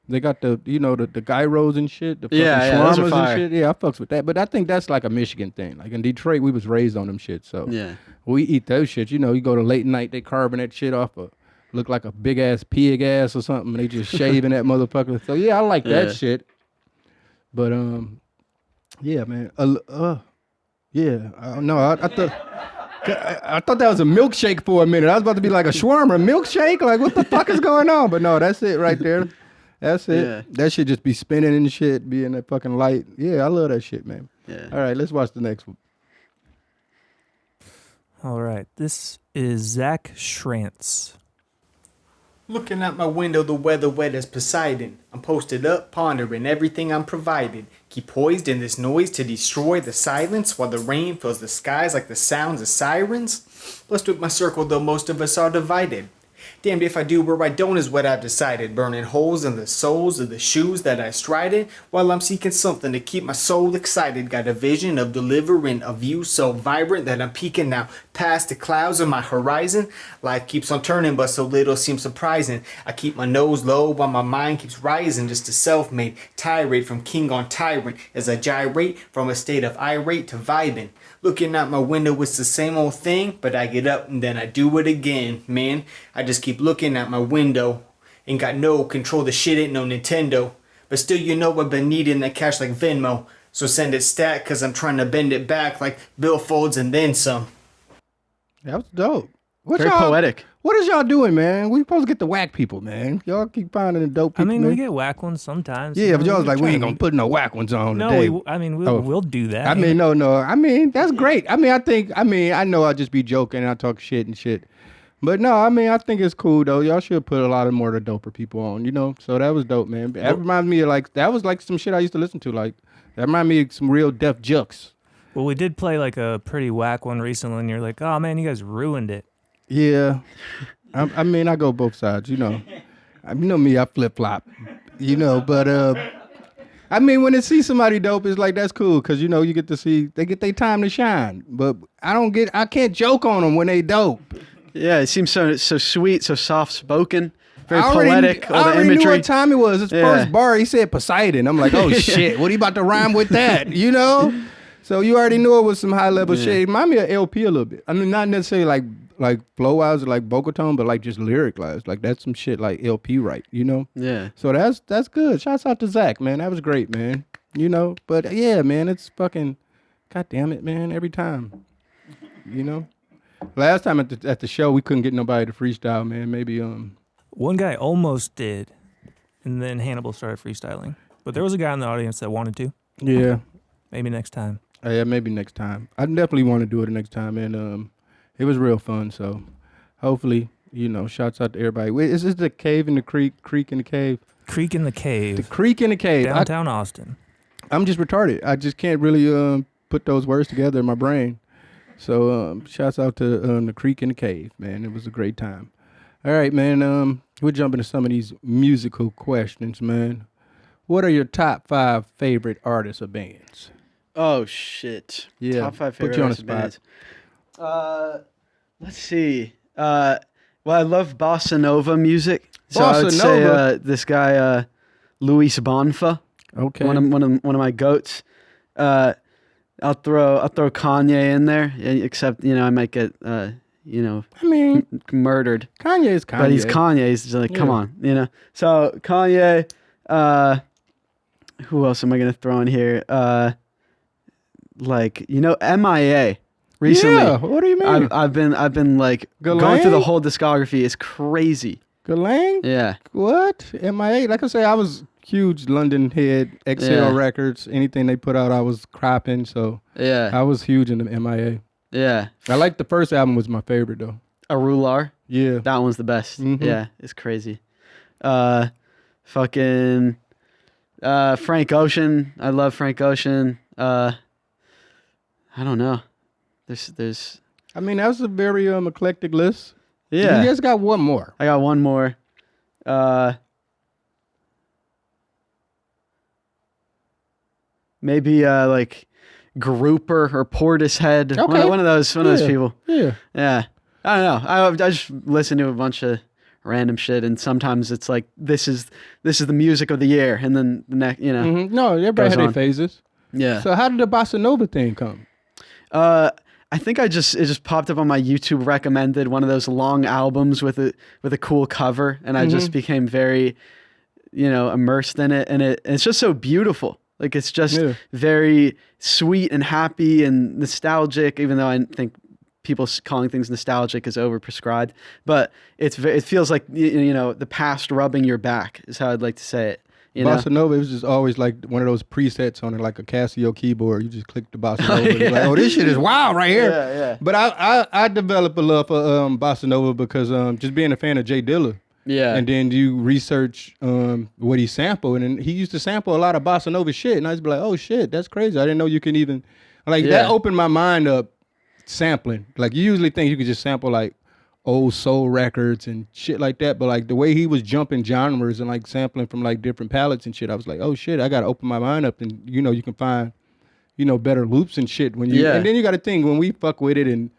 they got the the gyros and shit, the fucking shawarmas and shit. Yeah, I fucks with that. But I think that's like a Michigan thing. Like in Detroit, we was raised on them shit. So Yeah. we eat those shit. You know, you go to late night, they carving that shit off look like a big ass pig ass or something. They just shaving that motherfucker. So yeah, I like that shit. But yeah, man. Yeah. I thought that was a milkshake for a minute. I was about to be like a shawarma milkshake. Like what the fuck is going on? But no, that's it right there. That's it. Yeah. That shit just be spinning and shit, be in that fucking light. Yeah, I love that shit, man. Yeah. All right, let's watch the next one. All right. This is Zach Schrantz. Looking out my window, the weather wet as Poseidon. I'm posted up, pondering everything I'm provided. Keep poised in this noise to destroy the silence while the rain fills the skies like the sounds of sirens. Blessed with my circle, though most of us are divided. Damned if I do or I don't is what I've decided. Burning holes in the soles of the shoes that I stride in, while I'm seeking something to keep my soul excited. Got a vision of delivering a view so vibrant that I'm peeking now past the clouds on my horizon. Life keeps on turning, but so little seems surprising. I keep my nose low while my mind keeps rising. Just a self-made tirade from king on tyrant as I gyrate from a state of irate to vibing. Looking out my window, it's the same old thing, but I get up and then I do it again, man. I just keep looking out my window. Ain't got no control, the shit ain't no Nintendo. But still, you know I've been needing that cash like Venmo. So send it stat, cause I'm trying to bend it back like billfolds and then some. That was dope. Very poetic. What is y'all doing, man? We supposed to get the whack people, man. Y'all keep finding the dope people. I mean, man. we get whack ones sometimes. Yeah, but y'all's like, we ain't gonna put no whack ones on today. We'll do that. I mean, no. I mean, that's great. I know I'll just be joking and I talk shit and shit. But no, I mean, I think it's cool though. Y'all should put a lot of more of the doper people on, you know? So that was dope, man. That reminds me of that was like some shit I used to listen to. Like, that reminded me of some real Def Jux. Well, we did play like a pretty whack one recently and you're like, oh man, you guys ruined it. Yeah. I mean, I go both sides, you know. You know me, I flip-flop, you know. But, I mean, when they see somebody dope, it's like, that's cool. Because, you know, you get to see, they get their time to shine. But I can't joke on them when they dope. Yeah, it seems so sweet, so soft-spoken. Very poetic, all the imagery. I already knew what time it was. His first bar, he said Poseidon. I'm like, oh, shit, what he about to rhyme with that, you know? So you already knew it was some high-level shit. It reminded me of LP a little bit. I mean, not necessarily like flow-wise or like vocal tone, but like just lyric-wise. Like that's some shit like LP right, you know? Yeah. So that's good. Shouts out to Zach, man. That was great, man. You know? But yeah, man, it's fucking, God damn it, man, every time. You know? Last time at the show, we couldn't get nobody to freestyle, man. Maybe, One guy almost did, and then Hannibal started freestyling. But there was a guy in the audience that wanted to. Yeah. Maybe next time. Yeah, maybe next time. I definitely want to do it next time, and it was real fun. So, hopefully, you know, shouts out to everybody. Wait, is this the cave in the creek in the cave? Creek in the cave. The creek in the cave. Downtown Austin. I'm just retarded. I just can't really put those words together in my brain. So, shouts out to the creek in the cave, man. It was a great time. All right, man. We're jumping to some of these musical questions, man. What are your top 5 favorite artists or bands? Oh shit! Yeah, top 5 favorite put you on the bands. Let's see. Well, I love Bossa Nova music, so I would say this guy Luis Bonfa. Okay, one of my goats. I'll throw Kanye in there, except I might get murdered. Kanye's Kanye, but he's Kanye. He's just like, come on, So Kanye. Who else am I gonna throw in here? MIA. Recently, yeah. What do you mean? I've been like going through the whole discography. It's crazy. Galang? Yeah. What? MIA? Like I say, I was huge London head. XL Records. Anything they put out, I was cropping. So yeah, I was huge into MIA. Yeah. I like the first album was my favorite though. Arular. Yeah. That one's the best. Mm-hmm. Yeah, it's crazy. Fucking Frank Ocean. I love Frank Ocean. I don't know. There's. I mean, that was a very eclectic list. Yeah. You guys got one more. I got one more. Maybe like Grouper or Portishead. Okay. One of those people. Yeah. Yeah. I don't know. I just listen to a bunch of random shit, and sometimes it's like this is the music of the year, and then the next, Mm-hmm. No, everybody had their phases. Yeah. So how did the Bossa Nova thing come? I think it just popped up on my YouTube recommended, one of those long albums with a cool cover, and I just became very, immersed in it, and it's just so beautiful. Like it's just very sweet and happy and nostalgic, even though I think people calling things nostalgic is overprescribed, but it feels like the past rubbing your back is how I'd like to say it. Bossa Nova, it was just always like one of those presets on it, like a Casio keyboard. You just click the Bossa Nova. You're like, oh, this shit is wild right here. Yeah, yeah. But I developed a love for Bossa Nova because just being a fan of Jay Dilla. Yeah. And then you research what he sampled, and then he used to sample a lot of Bossa Nova shit, and I just be like, oh shit, that's crazy. I didn't know you can even that opened my mind up sampling. Like you usually think you could just sample like old soul records and shit like that. But like the way he was jumping genres and like sampling from like different palettes and shit, I was like, oh shit, I gotta open my mind up, and you know, you can find, you know, better loops and shit when you. And then you got to think when we fuck with it and,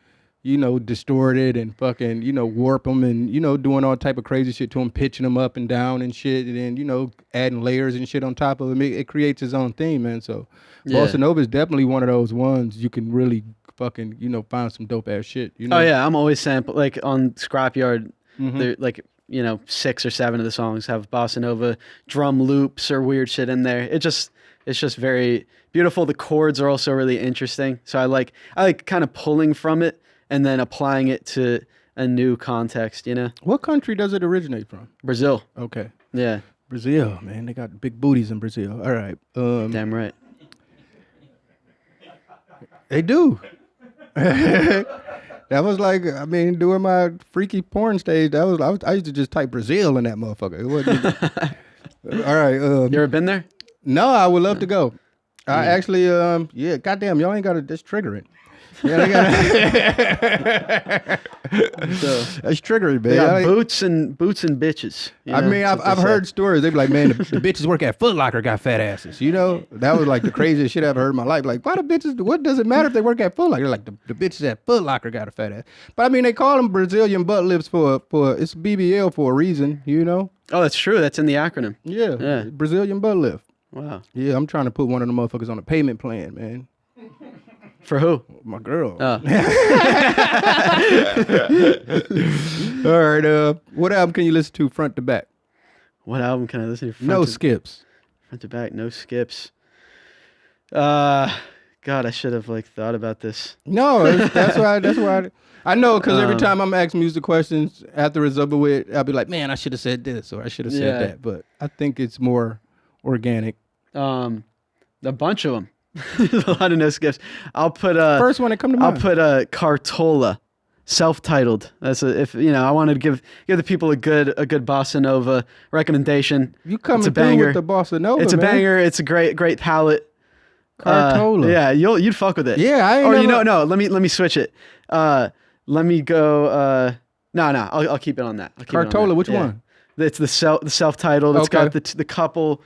you know, distort it and fucking, you know, warp them and, you know, doing all type of crazy shit to them, pitching them up and down and shit, and then, you know, adding layers and shit on top of it. It creates its own thing, man. So Bossa Nova is definitely one of those ones you can really fucking, you know, find some dope ass shit. You know? Oh yeah, I'm always sample like on Scrapyard. They're like, you know, 6 or 7 of the songs have Bossa Nova drum loops or weird shit in there. It's just very beautiful. The chords are also really interesting. So I like kind of pulling from it and then applying it to a new context, you know? What country does it originate from? Brazil. Okay. Yeah. Brazil, man. They got big booties in Brazil. All right. Damn right. They do. That was like, I mean, during my freaky porn stage, I used to just type Brazil in that motherfucker. It wasn't. All right. You ever been there? No, I would love to go. I actually, yeah, goddamn, y'all ain't got to just trigger it. Yeah, they got that's triggering, man. They got boots and bitches. I mean, I've heard stories. They be like, man, the bitches work at Foot Locker got fat asses. You know, that was like the craziest shit I've heard in my life. Like, why the bitches? What does it matter if they work at Foot Locker? Like the bitches at Foot Locker got a fat ass. But I mean, they call them Brazilian butt lifts for it's BBL for a reason. You know? Oh, that's true. That's in the acronym. Yeah. Brazilian butt lift. Wow. Yeah, I'm trying to put one of the motherfuckers on a payment plan, man. For who? My girl. Oh. All right. What album can you listen to front to back? What album can I listen to? No skips. Front to back, no skips. God, I should have like thought about this. No, that's why. I know, because every time I'm asked music questions after it's over with, I'll be like, man, I should have said this or I should have said that. But I think it's more organic. A bunch of them. There's a lot of no skips. I'll put first one that come to mind. I'll put Cartola, self-titled. That's if you know. I wanted to give the people a good Bossa Nova recommendation. You coming through with the Bossa Nova? It's a man. banger. It's a great palette. Cartola. Yeah, you'd fuck with it. Yeah, I. Or no. Let me switch it. Let me go. No. I'll keep it on that. Cartola. Which one? It's the self-titled. It's got the couple.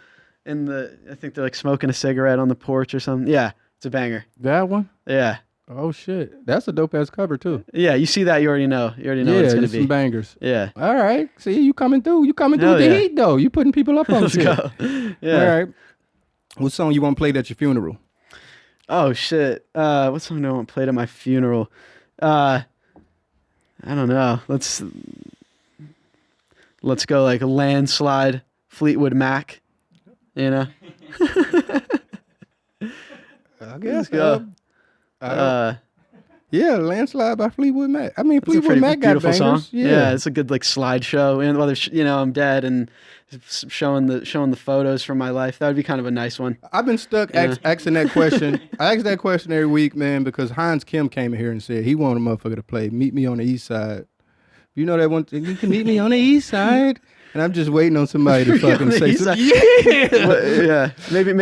I think they're like smoking a cigarette on the porch or something. Yeah, it's a banger. That one? Yeah. Oh shit, that's a dope ass cover too. Yeah, you see that, you already know. You already know what it's gonna be. Some bangers. Yeah. All right. See, you coming through. You coming through with the heat though. You putting people up on Let's shit. go. Yeah. All right. What song you want played at your funeral? Oh shit. What song do I want played at my funeral? I don't know. Let's go like a Landslide, Fleetwood Mac. You know? I guess. Go. Yeah, Landslide by Fleetwood Mac. I mean, Fleetwood Mac got bangers. Song. Yeah, it's a good like slideshow, and whether I'm dead and showing the photos from my life. That would be kind of a nice one. I've been stuck asking that question. I ask that question every week, man, because Heinz Kim came in here and said he wanted a motherfucker to play "Meet Me on the East Side." You know that one? You can meet me on the East Side. And I'm just waiting on somebody to fucking say something. Yeah. Maybe.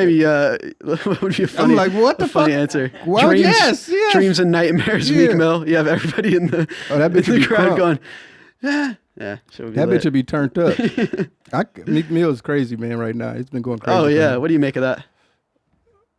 What would be a funny? I'm like, what the fuck? Funny answer. Well, yes. Dreams and nightmares. Yeah. Meek Mill. You have everybody in the crowd going. Yeah. That bitch would be turned up. Meek Mill is crazy, man. Right now, it's been going crazy. Oh yeah. What do you make of that?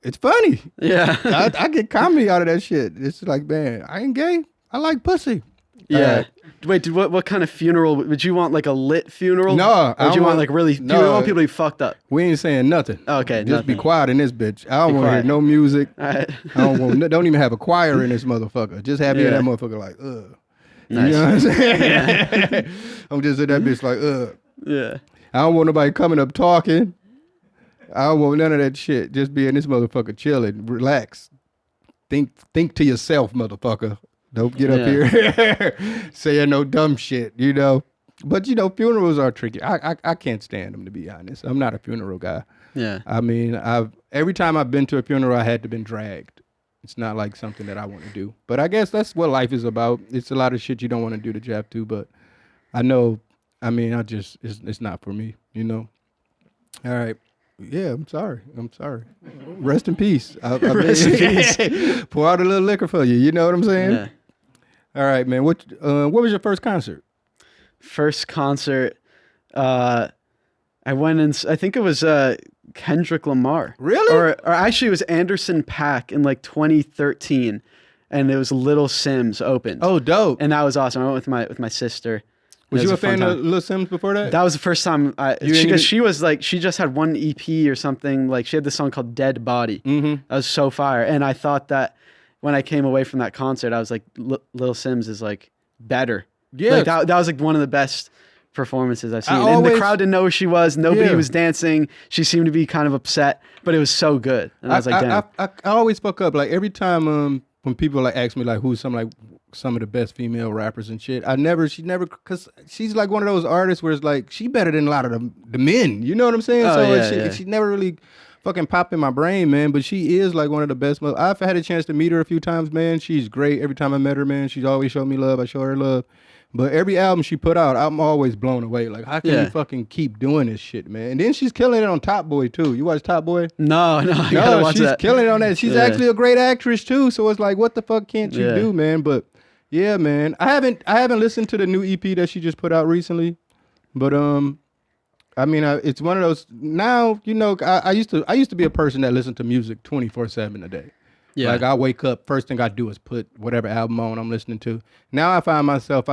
It's funny. Yeah. I get comedy out of that shit. It's like, man, I ain't gay. I like pussy. Yeah. Wait, what kind of funeral would you want? Like a lit funeral? No. Or would you want like really? No. You want people to be fucked up? We ain't saying nothing. Okay. Just be quiet in this bitch. I don't want to hear no music. All right. Don't even have a choir in this motherfucker. Just have me in that motherfucker like, ugh. Nice. You know what I'm saying? Yeah. I'm just in that bitch like, ugh. Yeah. I don't want nobody coming up talking. I don't want none of that shit. Just be in this motherfucker chilling, relax. Think to yourself, motherfucker. Don't get up here saying no dumb shit, you know. But, you know, funerals are tricky. I can't stand them, to be honest. I'm not a funeral guy. Yeah. I mean, every time I've been to a funeral, I had to been dragged. It's not like something that I want to do. But I guess that's what life is about. It's a lot of shit you don't want to do that you have to. But I know, I mean, it's not for me, you know. All right. Yeah, I'm sorry. Rest in peace. Rest in peace. Pour out a little liquor for you. You know what I'm saying? Yeah. All right, man. What was your first concert? First concert, I went and I think it was Kendrick Lamar. Really? Or actually, it was Anderson .Paak in like 2013, and it was Little Sims opened. Oh, dope. And that was awesome. I went with my sister. Was you a fan of Lil Sims before that? That was the first time she was like, she just had one EP or something. Like she had this song called Dead Body. Mm-hmm. That was so fire. And I thought that when I came away from that concert, I was like, Lil Sims is like better. Yeah. Like that was like one of the best performances I've seen. And the crowd didn't know who she was. Nobody was dancing. She seemed to be kind of upset, but it was so good. And I was like, damn. I always fuck up. Like every time when people like ask me like who's some of the best female rappers and shit, she never, cause she's like one of those artists where it's like she better than a lot of the men. You know what I'm saying? She never really fucking popped in my brain, man. But she is like one of the best. I've had a chance to meet her a few times, man. She's great. Every time I met her, man, she's always showed me love. I show her love. But every album she put out, I'm always blown away. Like, how can you fucking keep doing this shit, man? And then she's killing it on Top Boy, too. You watch Top Boy? No, I gotta watch she's that. killing it on that. She's actually a great actress, too. So it's like, what the fuck can't you do, man? But, yeah, man. I haven't listened to the new EP that she just put out recently. But, I mean, it's one of those, now, you know, I used to be a person that listened to music 24/7 a day. Yeah. Like I wake up, first thing I do is put whatever album on I'm listening to. Now I find myself,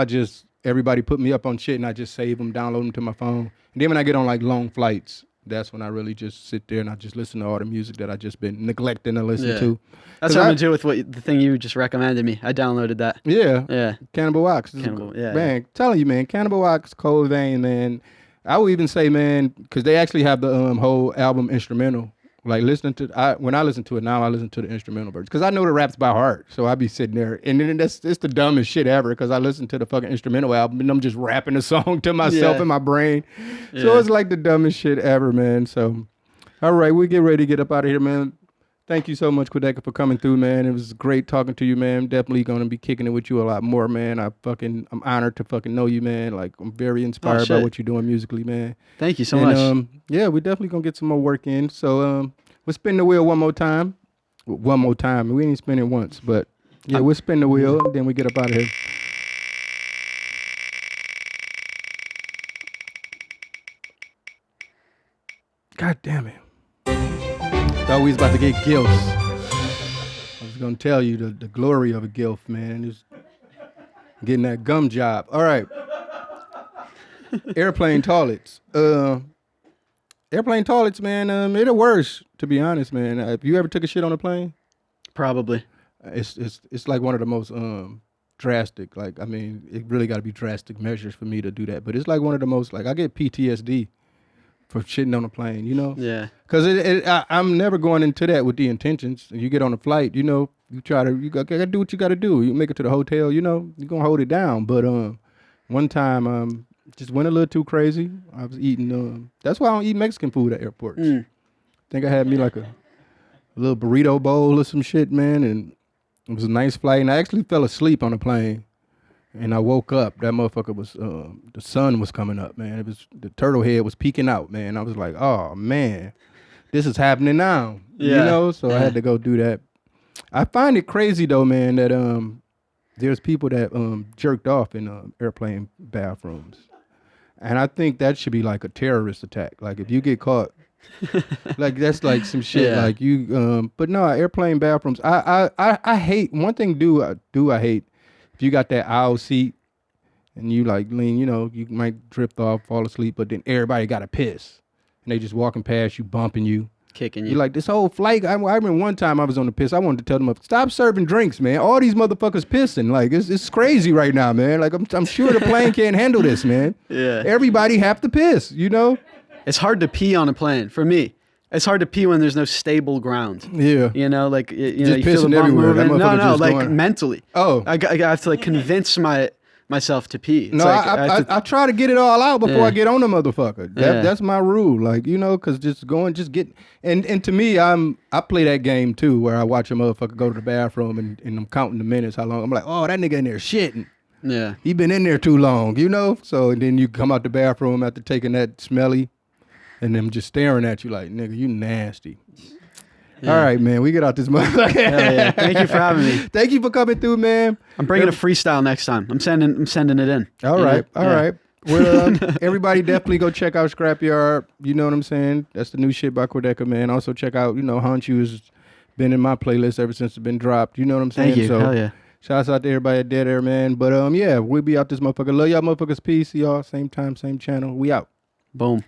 everybody put me up on shit and I just save them, download them to my phone. And then when I get on like long flights, that's when I really just sit there and I just listen to all the music that I just been neglecting to listen to. That's what I'm gonna do with the thing you just recommended me. I downloaded that. Yeah. Cannibal Wax. Man, telling you, man, Cannibal Wax, Cold Vein, man. I would even say, man, because they actually have the whole album instrumental. Like when I listen to it now, I listen to the instrumental version because I know the raps by heart. So I be sitting there, and then it's the dumbest shit ever because I listen to the fucking instrumental album and I'm just rapping a song to myself in my brain. Yeah. So it's like the dumbest shit ever, man. So, all right, we get ready to get up out of here, man. Thank you so much, Quadeca, for coming through, man. It was great talking to you, man. Definitely gonna be kicking it with you a lot more, man. I'm honored to fucking know you, man. Like I'm very inspired by what you're doing musically, man. Thank you so much. Yeah, we definitely gonna get some more work in. So we'll spin the wheel one more time. We ain't spin it once, but yeah, we'll spin the wheel and then we get up out of here. God damn it. Thought we was about to get gilfs. I was gonna tell you the glory of a gilf, man. Is getting that gum job. All right. Airplane toilets. Airplane toilets, man. They're the worst, to be honest, man. If you ever took a shit on a plane, probably. It's like one of the most drastic. Like, I mean, it really got to be drastic measures for me to do that. But it's like one of the most. Like, I get PTSD for shitting on a plane, you know? Yeah. Because I'm never going into that with the intentions. You get on a flight, you know, you gotta do what you gotta do. You make it to the hotel, you know, you're gonna hold it down. But one time, just went a little too crazy. I was eating, that's why I don't eat Mexican food at airports. I think I had me like a little burrito bowl or some shit, man, and it was a nice flight. And I actually fell asleep on the plane. And I woke up. That motherfucker was, the sun was coming up, man. It was, the turtle head was peeking out, man. I was like, oh, man, this is happening now. Yeah. You know? So I had to go do that. I find it crazy, though, man, that there's people that jerked off in airplane bathrooms. And I think that should be like a terrorist attack. Like, if you get caught, like, that's like some shit. Like, you, but no, airplane bathrooms. I hate, one thing I hate, if you got that aisle seat and you like lean, you know, you might drift off, fall asleep, but then everybody got to piss. And they just walking past you, bumping you. Kicking you. You're like, this whole flight, I remember one time I was on the piss. I wanted to tell them, stop serving drinks, man. All these motherfuckers pissing. Like, it's crazy right now, man. Like, I'm sure the plane can't handle this, man. Yeah. Everybody have to piss, you know? It's hard to pee on a plane, for me. It's hard to pee when there's no stable ground. Yeah. You know, like, you just know, you feel the bum moving. No, like mentally. Oh. I have to like convince myself to pee. It's no, like, I try to get it all out before I get on the motherfucker. That's my rule. Like, you know, because just get, and to me, I play that game too, where I watch a motherfucker go to the bathroom and I'm counting the minutes, how long. I'm like, oh, that nigga in there shitting. Yeah. He been in there too long, you know? So and then you come out the bathroom after taking that smelly, and them just staring at you like, nigga, you nasty. All right, man. We get out this motherfucker. Yeah. Thank you for having me. Thank you for coming through, man. I'm bringing a freestyle next time. I'm sending it in. All right. Well, everybody definitely go check out Scrapyard. You know what I'm saying? That's the new shit by Quadeca, man. Also check out, Hunt You has been in my playlist ever since it's been dropped. You know what I'm saying? Thank you. So, Hell yeah. shouts out to everybody at Dead Air, man. But yeah, we'll be out this motherfucker. Love y'all motherfuckers. Peace. See y'all same time, same channel. We out. Boom.